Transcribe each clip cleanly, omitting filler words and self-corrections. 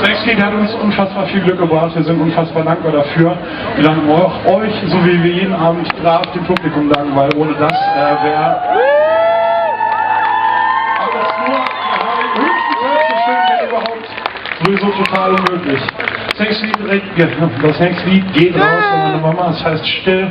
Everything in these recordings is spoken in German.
Sexlied hat uns unfassbar viel Glück gebracht, wir sind unfassbar dankbar dafür. Wir danken auch euch, so wie wir jeden Abend brav dem Publikum danken, weil ohne das wäre alles nur höchstens so schön, wenn überhaupt sowieso total unmöglich. Das Sexlied geht raus an meine Mama, das heißt still.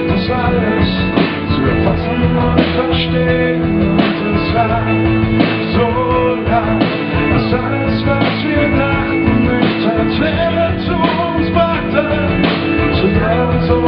Das alles zu erfassen und verstehen, und es war so lang, dass alles, was wir dachten, nicht als wäre zu uns brachte, zu so